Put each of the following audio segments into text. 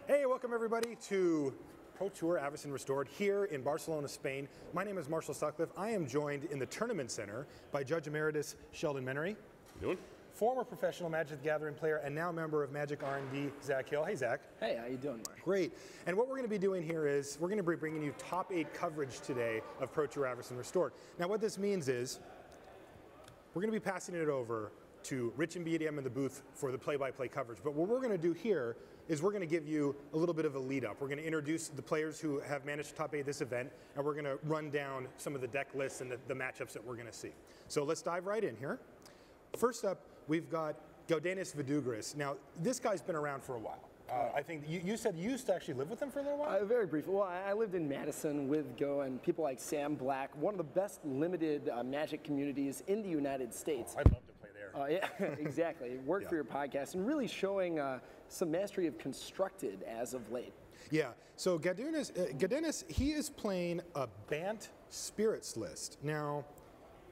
Hey, welcome everybody to Pro Tour Avacyn Restored here in Barcelona, Spain. My name is Marshall Sutcliffe. I am joined in the Tournament Center by Judge Emeritus Sheldon Menery. How you doing? Former professional Magic the Gathering player and now member of Magic R&D, Zac Hill. Hey, Zac. Hey, how you doing, Mark? Great. And what we're going to be doing here is we're going to be bringing you top 8 coverage today of Pro Tour Avacyn Restored. Now, what this means is we're going to be passing it over to Rich and BDM in the booth for the play-by-play coverage. But what we're going to do here is we're going to give you a little bit of a lead-up. We're going to introduce the players who have managed to top 8 this event, and we're going to run down some of the deck lists and the matchups that we're going to see. So let's dive right in here. First up, we've got Gaudenis Vidugris. Now, this guy's been around for a while. I think you said you used to actually live with him for a little while? Very briefly. Well, I lived in Madison with Go and people like Sam Black, one of the best limited Magic communities in the United States. Oh, I'd love to play there. Yeah, exactly. Worked for your podcast and really showing some mastery of Constructed as of late. Yeah, so Gaudenis, he is playing a Bant Spirits list. Now,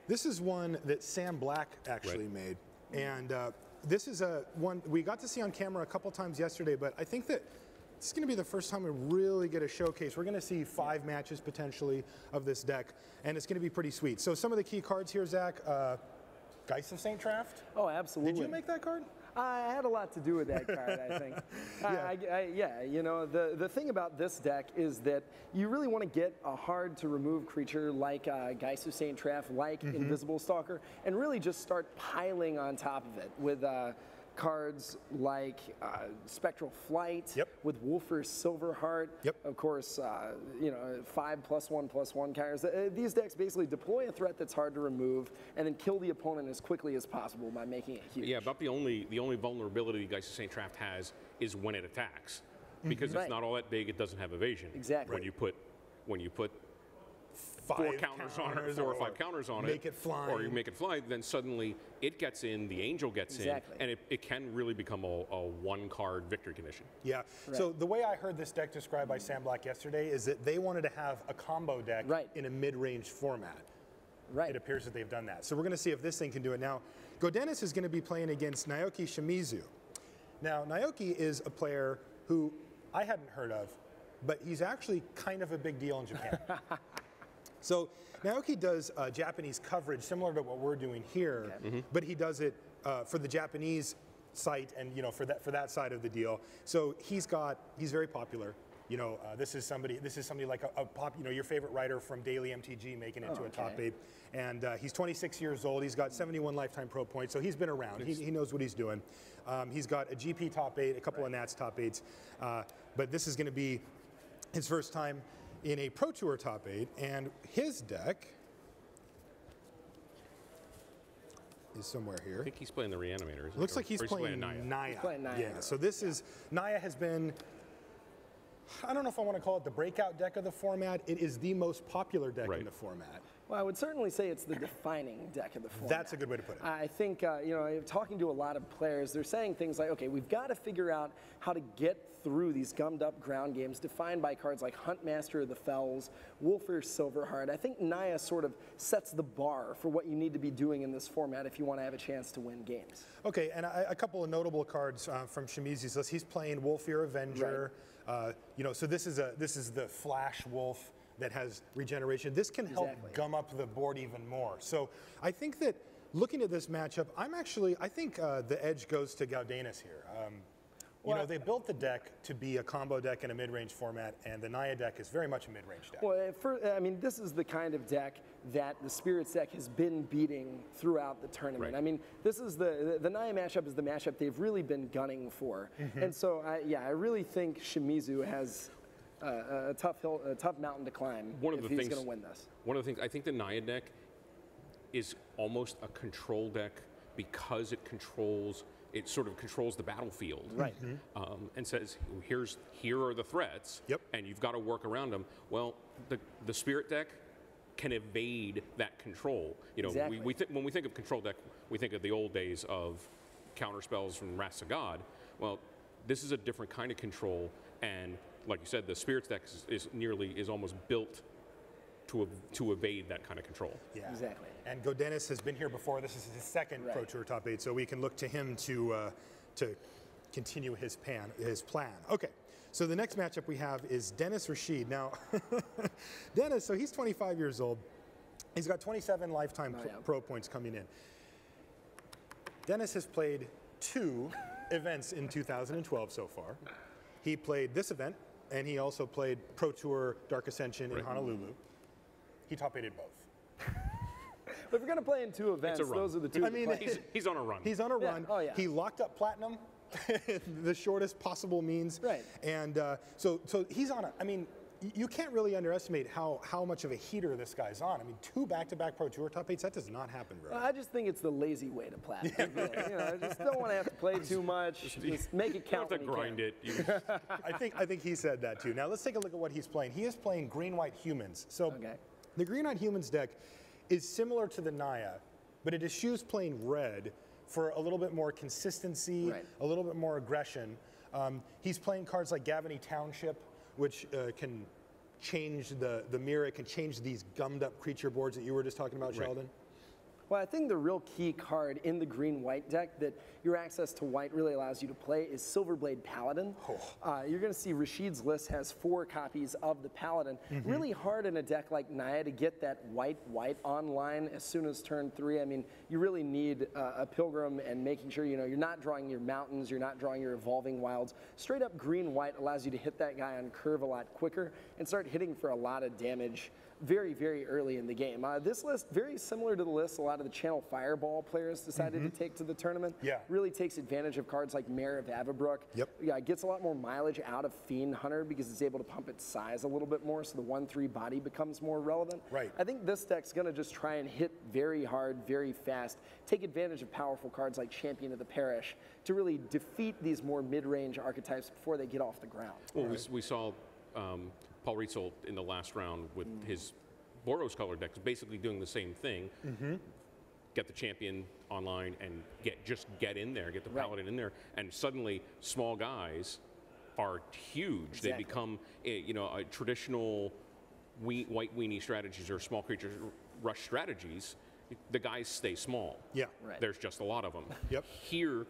this is one that Sam Black actually made. And this is one we got to see on camera a couple times yesterday, but I think that this is going to be the first time we really get a showcase. We're going to see 5 matches potentially of this deck, and it's going to be pretty sweet. So some of the key cards here, Zac, Geist of St. Traft. Oh, absolutely. Did you make that card? I had a lot to do with that card, I think. Yeah, you know, the thing about this deck is that you really want to get a hard-to-remove creature like Geist of St. Traft, like Invisible Stalker, and really just start piling on top of it with cards like Spectral Flight, with Wolfer's Silverheart, of course, you know, 5+1/+1 counters. These decks basically deploy a threat that's hard to remove and then kill the opponent as quickly as possible by making it huge. Yeah, about the only vulnerability Geist of St. Traft has is when it attacks, because it's not all that big. It doesn't have evasion. Exactly. When you put 4 counters on it, 4 or 5 counters on it, make it fly, or you make it fly, then suddenly it gets in, the angel gets in, and it can really become a 1-card victory condition. Yeah. So the way I heard this deck described by Sam Black yesterday is that they wanted to have a combo deck in a mid-range format. It appears that they've done that. So we're going to see if this thing can do it. Now, Gaudenis is going to be playing against Naoki Shimizu. Now, Naoki is a player who I hadn't heard of, but he's actually kind of a big deal in Japan. So Naoki does Japanese coverage similar to what we're doing here, but he does it for the Japanese site and for that side of the deal. So he's very popular. You know, this is somebody like your favorite writer from Daily MTG making it to a top 8, and he's 26 years old. He's got 71 lifetime pro points, so he's been around. He knows what he's doing. He's got a GP top 8, a couple of Nats top 8s, but this is going to be his first time in a Pro Tour top 8, and his deck is somewhere here. I think he's playing the Reanimator. Isn't Looks like he's playing Naya. He's playing Naya. Yeah, so this is, Naya has been, I don't know if I want to call it the breakout deck of the format. It is the most popular deck in the format. Well, I would certainly say it's the defining deck of the format. That's a good way to put it. I think, talking to a lot of players, they're saying things like, okay, we've got to figure out how to get through these gummed up ground games defined by cards like Huntmaster of the Fells, Wolfer's Silverheart. I think Naya sort of sets the bar for what you need to be doing in this format if you want to have a chance to win games. Okay, and a couple of notable cards from Shimizu's list. He's playing Wolfear Avenger. So this is the Flash Wolf that has regeneration. This can help gum up the board even more. So I think that looking at this matchup, I think the edge goes to Gaudenis here. They built the deck to be a combo deck in a mid-range format, and the Naya deck is very much a mid-range deck. Well, this is the kind of deck that the Spirits deck has been beating throughout the tournament. I mean, this is the Naya matchup is the matchup they've really been gunning for. And so, I really think Shimizu has a tough mountain to climb if he's going to win this. One of the things, I think the Naya deck is almost a control deck because it sort of controls the battlefield, and says, here are the threats, and you've got to work around them. Well, the Spirit deck can evade that control. When we think of control deck, we think of the old days of counter spells from Wrath of God. Well, this is a different kind of control, and like you said, the Spirits deck is almost built to evade that kind of control. Yeah, exactly. And Gaudenis has been here before. This is his second Pro Tour top 8, so we can look to him to continue his plan. Okay, So the next matchup we have is Dennis Rashid. Now, Dennis, so he's 25 years old. He's got 27 lifetime pro points coming in. Dennis has played 2 events in 2012 so far. He played this event, and he also played Pro Tour Dark Ascension in Honolulu. He top 8'd both. But if we're going to play in 2 events, those are the 2. I mean, he's on a run. He's on a run. Oh, yeah. He locked up platinum, the shortest possible means. Right. And so he's on a, I mean, you can't really underestimate how much of a heater this guy's on. I mean, 2 back-to-back Pro Tour top 8s, that does not happen very often. I just think it's the lazy way to play. You know, I just don't want to have to play too much. Just make it count. You don't have to grind it. I think he said that too. Now let's take a look at what he's playing. He is playing green-white humans. So the green-white humans deck is similar to the Naya, but it eschews playing red for a little bit more consistency, a little bit more aggression. He's playing cards like Gavany Township, which can change the mirror. It can change these gummed up creature boards that you were just talking about, Sheldon. Well, I think the real key card in the green-white deck that your access to white really allows you to play is Silverblade Paladin. You're going to see Rashid's list has 4 copies of the Paladin. Really hard in a deck like Naya to get that white online as soon as turn 3. I mean, you really need a Pilgrim and making sure you're not drawing your mountains, you're not drawing your evolving wilds. Straight up green-white allows you to hit that guy on curve a lot quicker and start hitting for a lot of damage very, very early in the game. This list, very similar to the list a lot of the Channel Fireball players decided to take to the tournament. Really takes advantage of cards like Mare of Avabrook. Gets a lot more mileage out of Fiend Hunter because it's able to pump its size a little bit more, so the 1/3 body becomes more relevant. I think this deck's going to just try and hit very hard, very fast, take advantage of powerful cards like Champion of the Parish to really defeat these more mid-range archetypes before they get off the ground. Well, we saw Paul Rietzel in the last round with his Boros color deck is basically doing the same thing. Get the champion online and get in there, get the paladin in there, and suddenly small guys are huge. They become a traditional white weenie strategies or small creature rush strategies. The guys stay small. There's just a lot of them. Here,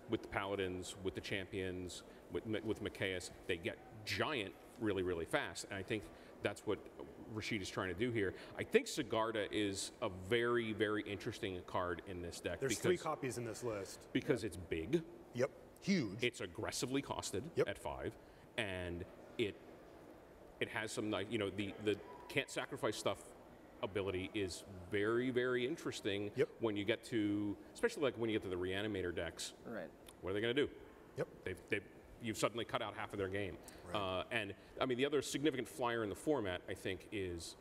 with the paladins, with the champions, with Mikaeus, they get giant really, really fast. And I think that's what Rashid is trying to do here. I think Sigarda is a very, very interesting card in this deck. There's 3 copies in this list. Because it's big. Huge. It's aggressively costed at 5. And it has some, the can't sacrifice stuff ability is very, very interesting when you get to, especially like when you get to the Reanimator decks. What are they going to do? You've suddenly cut out half of their game. And I mean, the other significant flyer in the format, I think, is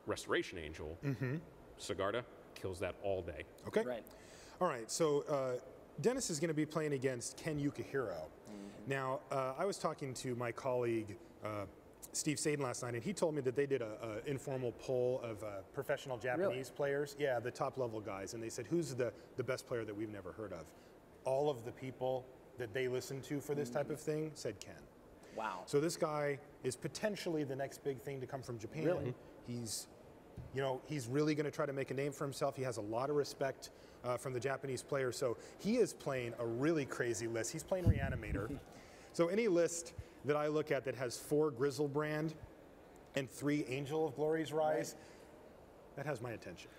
Restoration Angel. Sigarda kills that all day. All right, so Dennis is going to be playing against Ken Yukihiro. Now, I was talking to my colleague, Steve Sadin last night, and he told me that they did an informal poll of professional Japanese players. Yeah, the top level guys. And they said, who's the best player that we've never heard of? All of the people that they listened to for this type of thing said Ken. So this guy is potentially the next big thing to come from Japan. He's really going to try to make a name for himself. He has a lot of respect from the Japanese players. So he is playing a really crazy list. He's playing Reanimator. So any list that I look at that has 4 Grizzlebrand and 3 Angel of Glory's Rise, that has my attention.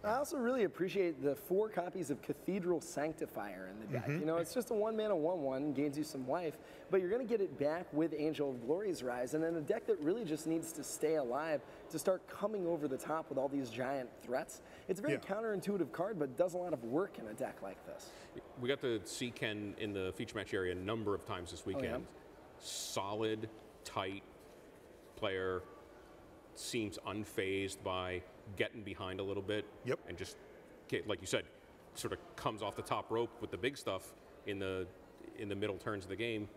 I also really appreciate the 4 copies of Cathedral Sanctifier in the deck. It's just a 1-mana 1/1, gains you some life, but you're going to get it back with Angel of Glory's Rise, and then a deck that really just needs to stay alive to start coming over the top with all these giant threats. It's a very counterintuitive card, but does a lot of work in a deck like this. We got to see Ken in the feature match area a number of times this weekend. Solid, tight player, seems unfazed by getting behind a little bit. And just, like you said, sort of comes off the top rope with the big stuff in the middle turns of the game.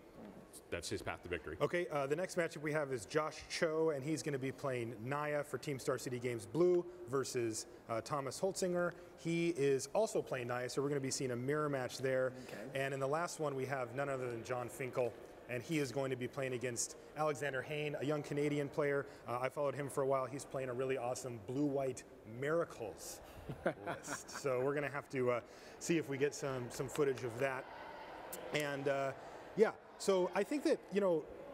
That's his path to victory. Okay, the next matchup we have is Josh Cho, and he's going to be playing Naya for Team Star City Games Blue versus Thomas Holtzinger. He is also playing Naya, so we're going to be seeing a mirror match there. And in the last one, we have none other than John Finkel, and he is going to be playing against Alexander Hain, a young Canadian player. I followed him for a while. He's playing a really awesome blue-white Miracles list. So we're going to have to see if we get some footage of that. And yeah, so I think that,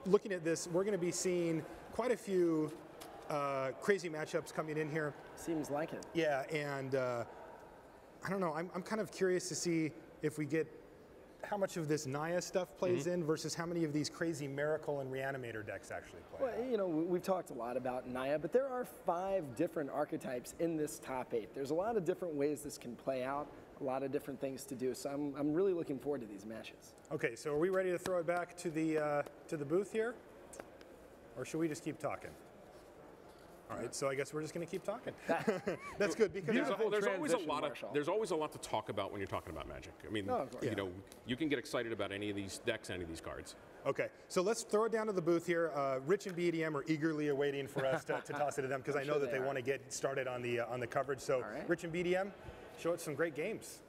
looking at this, we're going to be seeing quite a few crazy matchups coming in here. Seems like it. Yeah, and I don't know. I'm kind of curious to see if we get how much of this Naya stuff plays in versus how many of these crazy Miracle and Reanimator decks actually play. Well, you know, we've talked a lot about Naya, but there are 5 different archetypes in this top 8. There's a lot of different ways this can play out, a lot of different things to do. So I'm really looking forward to these matches. Okay, so are we ready to throw it back to the booth here, or should we just keep talking? All right, so I guess we're just going to keep talking. That's good because there's always a lot to talk about when you're talking about Magic. I mean, you know, you can get excited about any of these decks, any of these cards. Okay, so let's throw it down to the booth here. Rich and BDM are eagerly awaiting for us to toss it to them because I know that they want to get started on the coverage. So Rich and BDM, show us some great games.